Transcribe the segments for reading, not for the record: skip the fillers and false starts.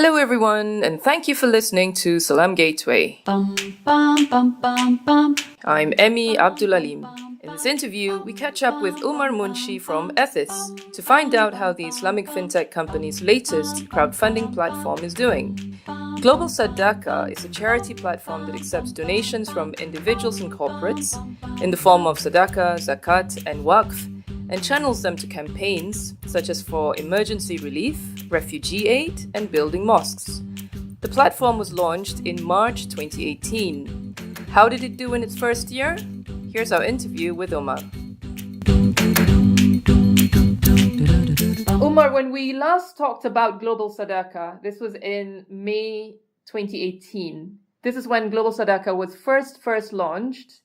Hello everyone, and thank you for listening to Salam Gateway. I'm Emmy Abdulalim. In this interview, we catch up with Umar Munshi from Ethis to find out how the Islamic fintech company's latest crowdfunding platform is doing. Global Sadaqah is a charity platform that accepts donations from individuals and corporates in the form of Sadaqah, Zakat, and Waqf, and channels them to campaigns such as for emergency relief, refugee aid, and building mosques. The platform was launched in March 2018. How did it do in its first year? Here's our interview with Umar. Umar, when we last talked about Global Sadaqah, this was in May 2018. This is when Global Sadaqah was first launched.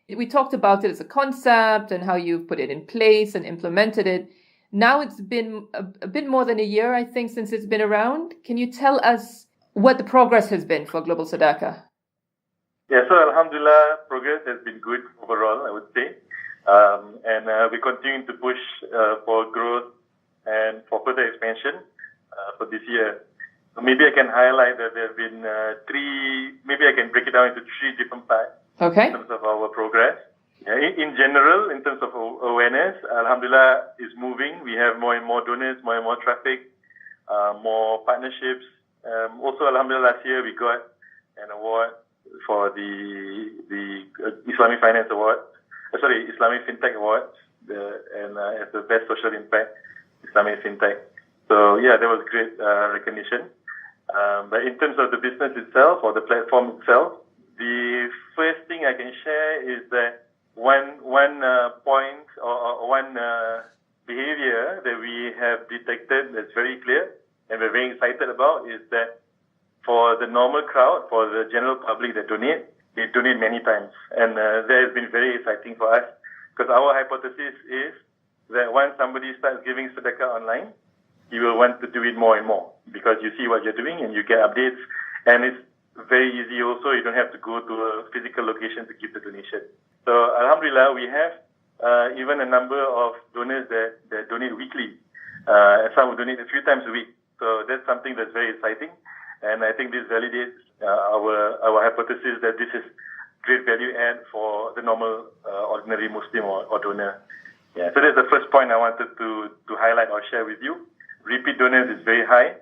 We talked about it as a concept and how you've put it in place and implemented it. Now it's been a bit more than a year, I think, since it's been around. Can you tell us what the progress has been for Global Sadaqah? Yeah, so Alhamdulillah, progress has been good overall, I would say. And we're continuing to push for growth and for further expansion for this year. So maybe I can highlight that there have been maybe I can break it down into three different parts. Okay. In terms of our progress. Yeah, in general, in terms of awareness, Alhamdulillah is moving. We have more and more donors, more and more traffic, more partnerships. Also, Alhamdulillah, last year we got an award for the Islamic Finance Award. Islamic Fintech Awards, as the best social impact Islamic Fintech. So yeah, that was great recognition. But in terms of the business itself or the platform itself, the first thing I can share is that one point or one behavior that we have detected that's very clear and we're very excited about is that for the normal crowd, for the general public that donate, they donate many times. And that has been very exciting for us because our hypothesis is that once somebody starts giving Sadaqah online, you will want to do it more and more because you see what you're doing and you get updates, and it's very easy also. You don't have to go to a physical location to give the donation. So Alhamdulillah, we have even a number of donors that donate weekly. Some will donate a few times a week. So that's something that's very exciting. And I think this validates our hypothesis that this is great value add for the normal ordinary Muslim or donor. Yeah. So that's the first point I wanted to highlight or share with you. Repeat donors is very high.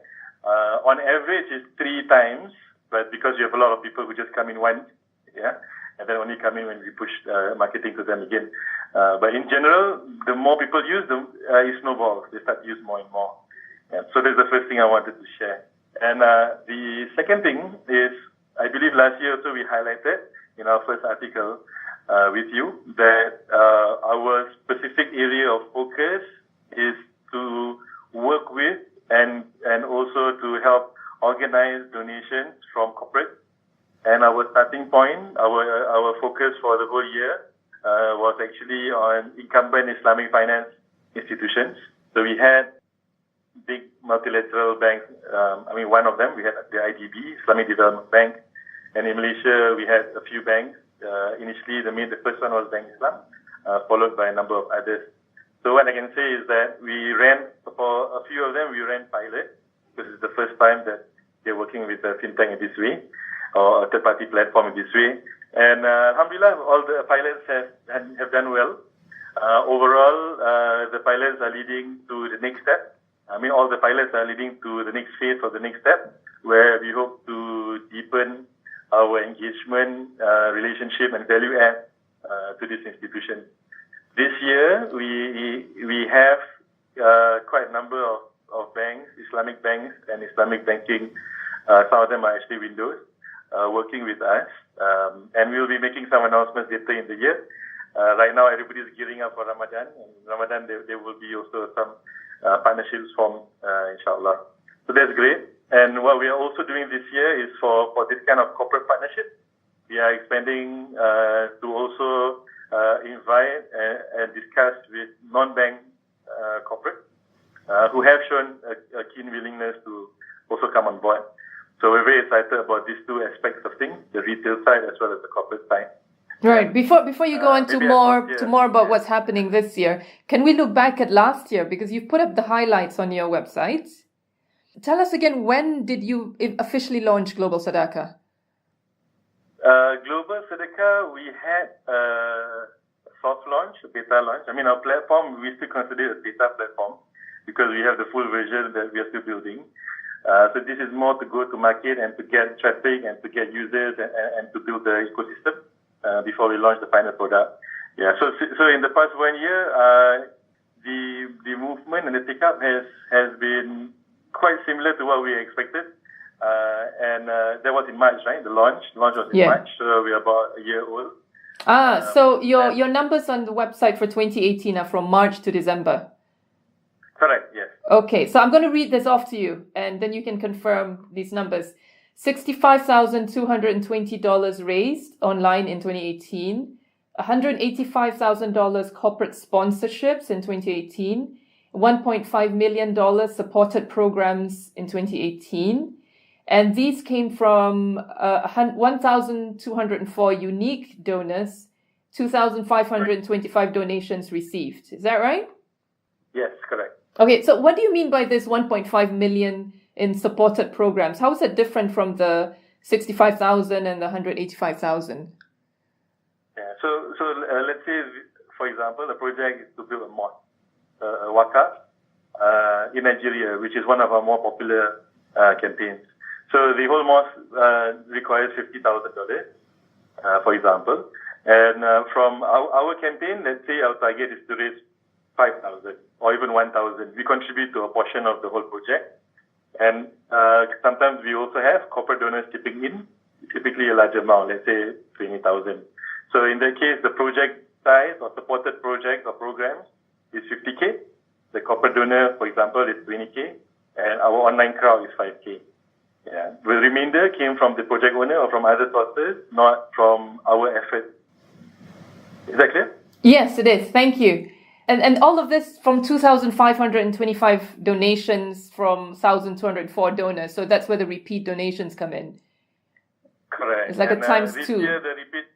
On average, it's 3 times. But because you have a lot of people who just come in once, yeah, and then only come in when we push marketing to them again. But in general, the more people use them, it snowballs. They start to use more and more. Yeah. So that's the first thing I wanted to share. And the second thing is, I believe last year also we highlighted in our first article with you that our specific area of focus is to work with and also to help organize donations from corporate. And our starting point, our focus for the whole year was actually on incumbent Islamic finance institutions. So we had big multilateral banks. One of them, we had the IDB, Islamic Development Bank. And in Malaysia, we had a few banks. Initially, the first one was Bank Islam, followed by a number of others. So what I can say is that for a few of them, we ran pilot. This is the first time that they're working with a fintech in this way, or a third-party platform in this way. And Alhamdulillah, all the pilots have done well. Overall, the pilots are leading to the next step. All the pilots are leading to the next phase or the next step, where we hope to deepen our engagement, relationship, and value add to this institution. This year, we have quite a number of banks, Islamic banks and Islamic banking. Some of them are actually windows, working with us. And we will be making some announcements later in the year. Right now, everybody is gearing up for Ramadan. And Ramadan, there will be also some partnerships formed, inshallah. So that's great. And what we are also doing this year is for this kind of corporate partnership, we are expanding to also invite and discuss with non-bank corporate who have shown a keen willingness to also come on board. So we're very excited about these two aspects of things, the retail side as well as the corporate side. Right. Before you go on to more about what's happening this year, can we look back at last year? Because you've put up the highlights on your website. Tell us again, when did you officially launch Global Sadaqah? Global Sadaqah, we had a soft launch, a beta launch. I mean, our platform, we still consider it a beta platform because we have the full version that we are still building. So this is more to go to market and to get traffic and to get users and to build the ecosystem before we launch the final product. Yeah. So in the past 1 year, the movement and the take-up has been quite similar to what we expected. And that was in March, right? The launch was in March, so we're about a year old. So your numbers on the website for 2018 are from March to December. Correct, yes. Okay, so I'm going to read this off to you, and then you can confirm these numbers. $65,220 raised online in 2018, $185,000 corporate sponsorships in 2018, $1.5 million supported programs in 2018. And these came from 1,204 unique donors, 2,525 donations received. Is that right? Yes, correct. Okay, so what do you mean by this 1.5 million in supported programs? How is it different from the 65,000 and the 185,000? Yeah, so let's say, for example, the project is to build a mosque, a Waqf, in Nigeria, which is one of our more popular campaigns. So the whole mosque requires $50,000, for example. And from our campaign, let's say our target is to raise 5,000 or even 1,000. We contribute to a portion of the whole project. And sometimes we also have corporate donors chipping in, typically a large amount, let's say 20,000. So in that case, the project size or supported project or programs is 50K. The corporate donor, for example, is 20K. And our online crowd is 5K. Yeah. The remainder came from the project owner or from other sources, not from our effort. Is that clear? Yes, it is. Thank you. And all of this from 2,525 donations from 1,204 donors. So that's where the repeat donations come in. Correct. It's like a times this 2. This year, the repeat,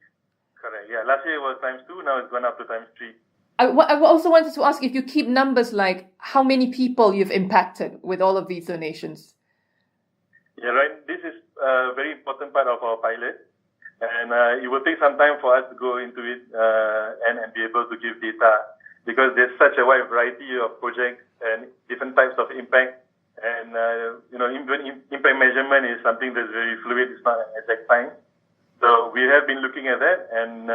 correct. Yeah, last year it was times 2. Now it's gone up to times 3. I also wanted to ask if you keep numbers like how many people you've impacted with all of these donations. Yeah, right. This is a very important part of our pilot. And it will take some time for us to go into it and be able to give data, because there's such a wide variety of projects and different types of impact. And, impact measurement is something that's very fluid. It's not an exact science. So we have been looking at that. And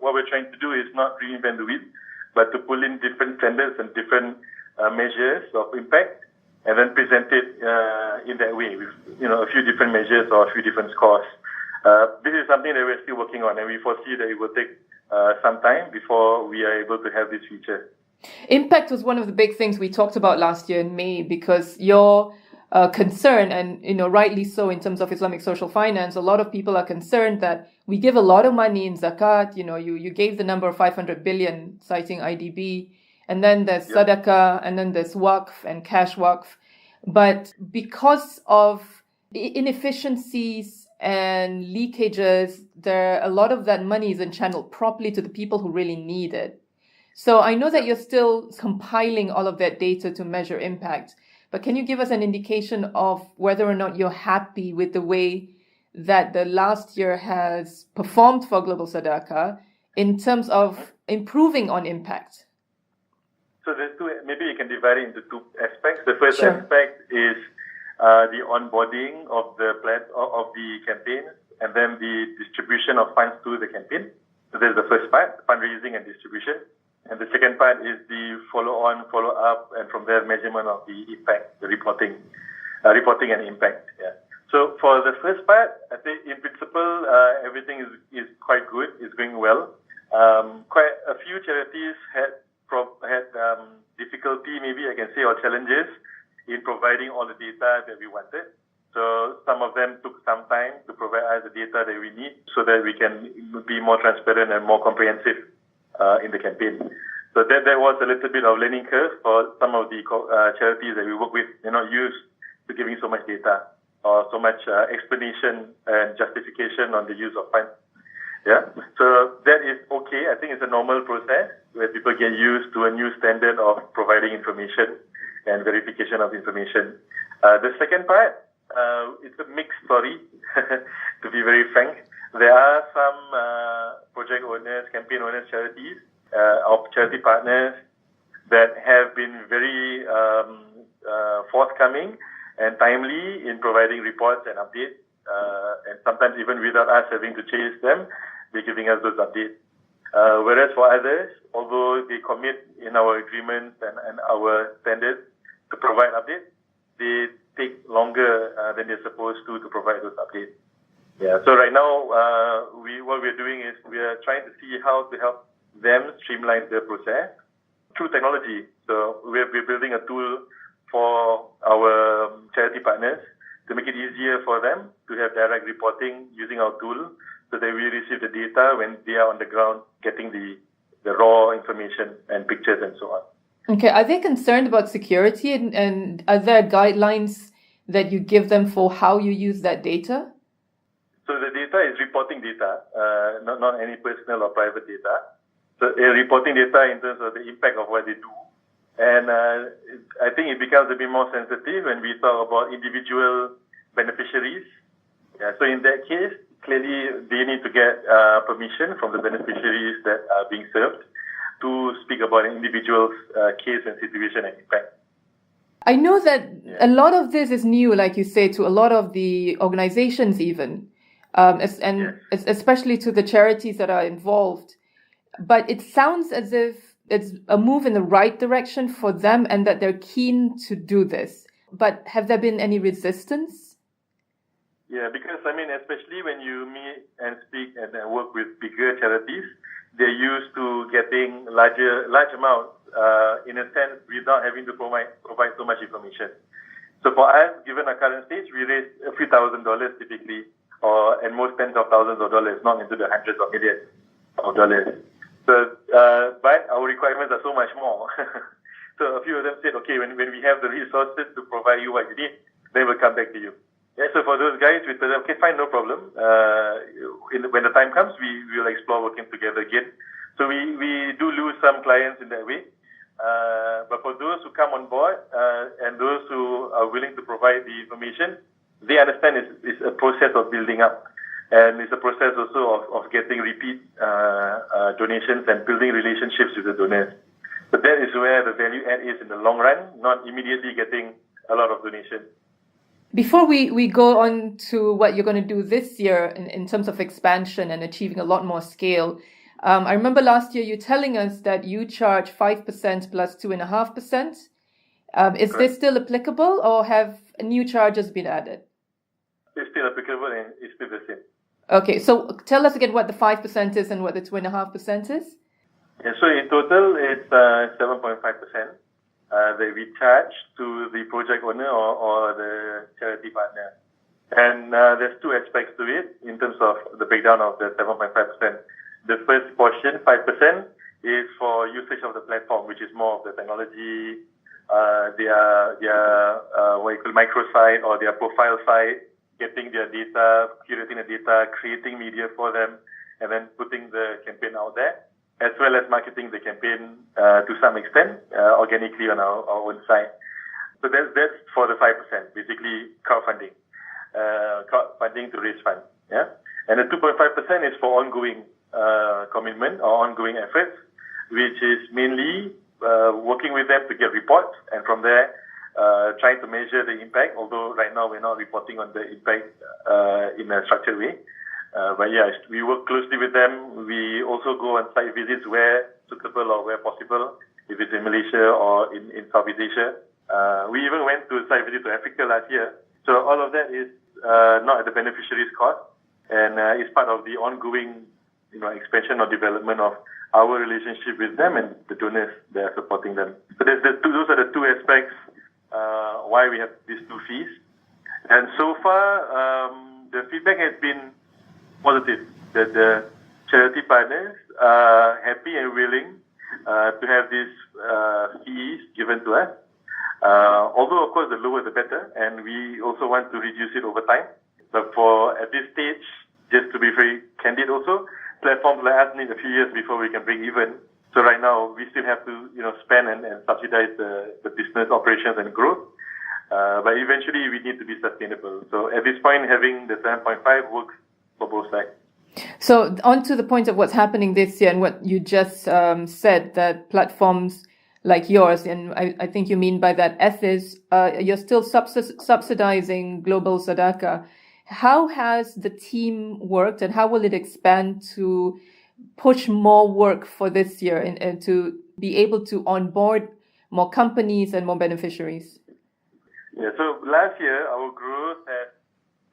what we're trying to do is not reinvent the wheel, but to pull in different standards and different measures of impact and then present it in that way with, a few different measures or a few different scores. This is something that we're still working on, and we foresee that it will take some time before we are able to have this feature. Impact was one of the big things we talked about last year in May, because your concern, and rightly so, in terms of Islamic social finance, a lot of people are concerned that we give a lot of money in zakat. You gave the number of 500 billion, citing IDB, and then there's Sadaqah, and then there's Waqf and cash Waqf. But because of inefficiencies and leakages, a lot of that money isn't channeled properly to the people who really need it. So I know that you're still compiling all of that data to measure impact, but can you give us an indication of whether or not you're happy with the way that the last year has performed for Global Sadaqah in terms of improving on impact? So there's two, maybe you can divide it into two aspects. The first aspect is the onboarding of the campaign, and then the distribution of funds to the campaign. So there's the first part, fundraising and distribution. And the second part is the follow-on, follow-up, and from there, measurement of the impact, the reporting and impact. Yeah. So for the first part, I think in principle, everything is quite good. It's going well. Quite a few charities had difficulty, maybe I can say, or challenges in providing all the data that we wanted. So some of them took some time to provide us the data that we need so that we can be more transparent and more comprehensive in the campaign. So that was a little bit of learning curve for some of the charities that we work with. They're not used to giving so much data or so much explanation and justification on the use of funds. Yeah, so that is okay. I think it's a normal process where people get used to a new standard of providing information and verification of information. The second part, it's a mixed story, to be very frank. There are some project owners, campaign owners, charities, of charity partners that have been very forthcoming and timely in providing reports and updates, and sometimes even without us having to chase them, they're giving us those updates. Whereas for others, although they commit in our agreements and our standards to provide updates, they take longer than they're supposed to provide those updates. Yeah. So right now, what we're doing is we are trying to see how to help them streamline their process through technology. So we're building a tool for our charity partners to make it easier for them to have direct reporting using our tool, so that we receive the data when they are on the ground getting the raw information and pictures and so on. Okay, are they concerned about security, and are there guidelines that you give them for how you use that data? So the data is reporting data, not any personal or private data. So reporting data in terms of the impact of what they do. And I think it becomes a bit more sensitive when we talk about individual beneficiaries. Yeah, so in that case, clearly they need to get permission from the beneficiaries that are being served to speak about an individual's case and situation and impact. I know that a lot of this is new, like you say, to a lot of the organizations even, especially to the charities that are involved. But it sounds as if it's a move in the right direction for them and that they're keen to do this. But have there been any resistance? Yeah, because, especially when you meet and speak and work with bigger charities, they're used to getting large amounts, in a sense, without having to provide so much information. So for us, given our current stage, we raise a few $1,000s typically, and most tens of thousands of dollars, not into the hundreds of millions of dollars. So, but our requirements are so much more. So a few of them said, okay, when we have the resources to provide you what you need, then we'll come back to you. Yeah, so for those guys, we said, okay, fine, no problem. When the time comes, we will explore working together again. So we do lose some clients in that way. But for those who come on board, and those who are willing to provide the information, they understand it's a process of building up. And it's a process also of getting repeat donations and building relationships with the donors. But that is where the value add is in the long run, not immediately getting a lot of donations. Before we go on to what you're going to do this year in terms of expansion and achieving a lot more scale, I remember last year you telling us that you charge 5% plus 2.5%. Is this still applicable, or have new charges been added? It's still applicable and it's still the same. Okay, so tell us again what the 5% is and what the 2.5% is. Yeah, so in total, it's 7.5% that we charge to the project owner or the charity partner. And there's two aspects to it in terms of the breakdown of the 7.5%. The first portion, 5%, is for usage of the platform, which is more of the technology, their what you call microsite or their profile site, getting their data, curating the data, creating media for them, and then putting the campaign out there, as well as marketing the campaign to some extent organically on our own site. So that's for the 5%, basically crowdfunding to raise funds. Yeah, and the 2.5% is for ongoing commitment or ongoing efforts, which is mainly working with them to get reports, and from there trying to measure the impact. Although right now we're not reporting on the impact in a structured way. But yeah, we work closely with them. We also go on site visits where suitable or where possible, if it's in Malaysia or in Southeast Asia. We even went to a site visit to Africa last year. So all of that is not at the beneficiary's cost, and it's part of the ongoing expansion or development of our relationship with them and the donors that are supporting them. So those are the two aspects why we have these two fees. And so far, the feedback has been positive, that the charity partners are happy and willing to have these fees given to us. Although, of course, the lower the better, and we also want to reduce it over time. But at this stage, just to be very candid also, platforms like us need a few years before we can break even. So right now, we still have to spend and subsidize the business operations and growth. But eventually, we need to be sustainable. So at this point, having the 7.5 works for both sides. So on to the point of what's happening this year and what you just said, that platforms like yours, and I think you mean by that Ethis, you're still subsidizing Global Sadaqah. How has the team worked and how will it expand to push more work for this year and to be able to onboard more companies and more beneficiaries? Yeah, so last year our growth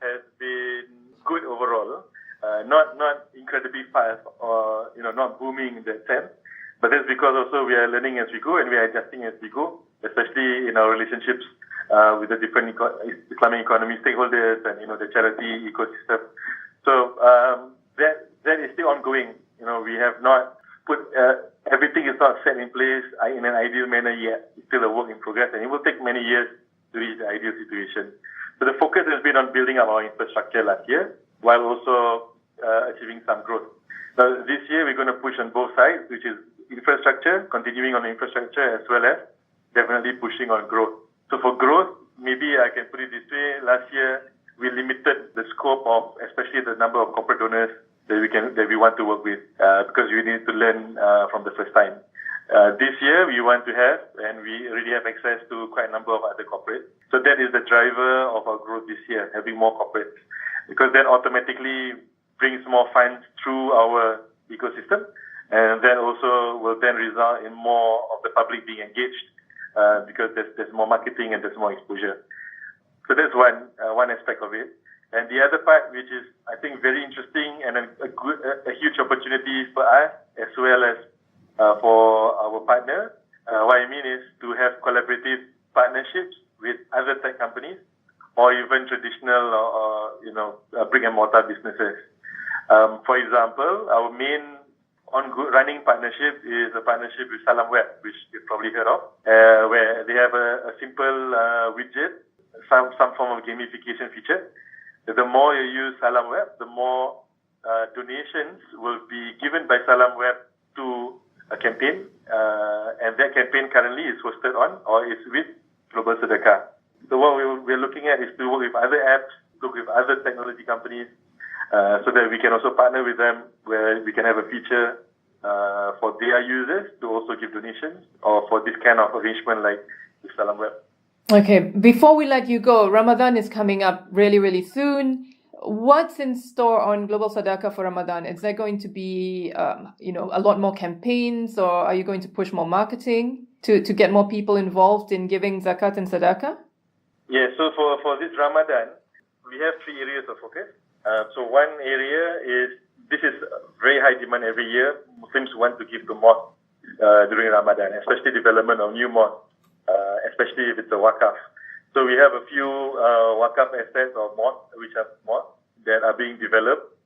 has been good overall, not incredibly fast or not booming in that sense, but that's because also we are learning as we go and we are adjusting as we go, especially in our relationships with the different Islamic economy stakeholders and the charity ecosystem. So that is still ongoing. We have not put everything is not set in place in an ideal manner yet. It's still a work in progress, and it will take many years to reach the ideal situation. So the focus has been on building up our infrastructure last year, while also achieving some growth. Now this year we're going to push on both sides, which is infrastructure, continuing on infrastructure, as well as definitely pushing on growth. So for growth, maybe I can put it this way: last year we limited the scope of, especially the number of corporate donors that we want to work with, because we need to learn from the first time. This year we want to have, and we already have access to quite a number of other corporates. So that is the driver of our growth this year, having more corporates, because that automatically brings more funds through our ecosystem, and that also will then result in more of the public being engaged, because there's more marketing and there's more exposure. So that's one aspect of it. And the other part, which is I think very interesting and a huge opportunity for us as well as for our partner. What I mean is to have collaborative partnerships with other tech companies or even traditional brick and mortar businesses. For example, our main running partnership is a partnership with Salam Web, which you've probably heard of, where they have a simple widget, some form of gamification feature. The more you use Salam Web, the more donations will be given by Salam Web to a campaign, and that campaign currently is hosted on or is with Global Sadaqah. So what we're looking at is to work with other apps, work with other technology companies, so that we can also partner with them where we can have a feature for their users to also give donations, or for this kind of arrangement like with Salam Web. Okay, before we let you go, Ramadan is coming up really, really soon. What's in store on Global Sadaqah for Ramadan? Is there going to be, a lot more campaigns, or are you going to push more marketing to get more people involved in giving zakat and sadaqah? Yeah, so for this Ramadan, we have 3 areas of focus. So one area is, this is very high demand every year. Muslims want to give to mosques during Ramadan, especially development of new mosques, especially if it's a Waqf. So we have a few Waqf assets or mosques, which are mosques that are being developed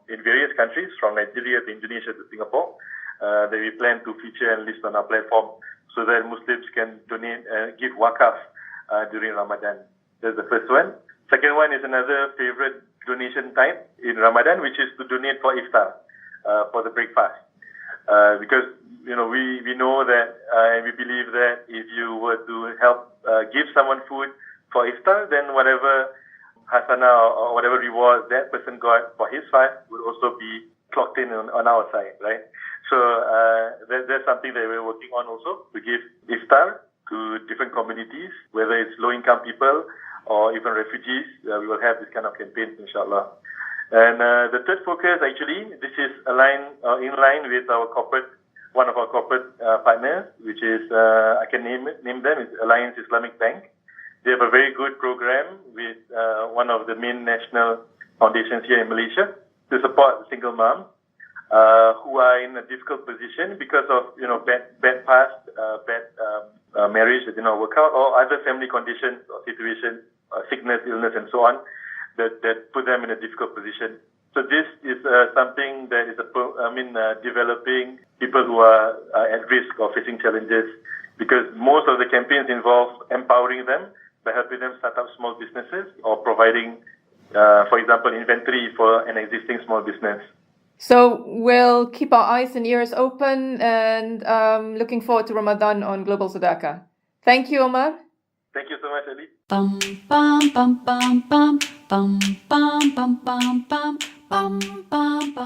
in various countries, from Nigeria to Indonesia to Singapore, that we plan to feature and list on our platform so that Muslims can donate and give Waqf during Ramadan. That's the first one. Second one is another favorite donation type in Ramadan, which is to donate for iftar, for the breakfast. Because we know that and we believe that if you were to help give someone food for iftar, then whatever hasanah or whatever reward that person got for his fast would also be clocked in on our side, right? So that's something that we're working on also, to give iftar to different communities, whether it's low-income people or even refugees. We will have this kind of campaigns, inshallah. And the third focus, actually, this is in line with one of our corporate partners, which is, I can name them, it's Alliance Islamic Bank. They have a very good program with one of the main national foundations here in Malaysia to support single moms who are in a difficult position because of bad past, marriage that did not work out, or other family conditions or situations, sickness, illness, and so on, that put them in a difficult position. So this is something that is developing people who are at risk of facing challenges, because most of the campaigns involve empowering them by helping them start up small businesses or providing, for example, inventory for an existing small business. So we'll keep our eyes and ears open, and looking forward to Ramadan on Global Sadaqah. Thank you, Omar. Thank you so much, Ali. bum bum bum bum bum bum bum bum bum bum bum bum bum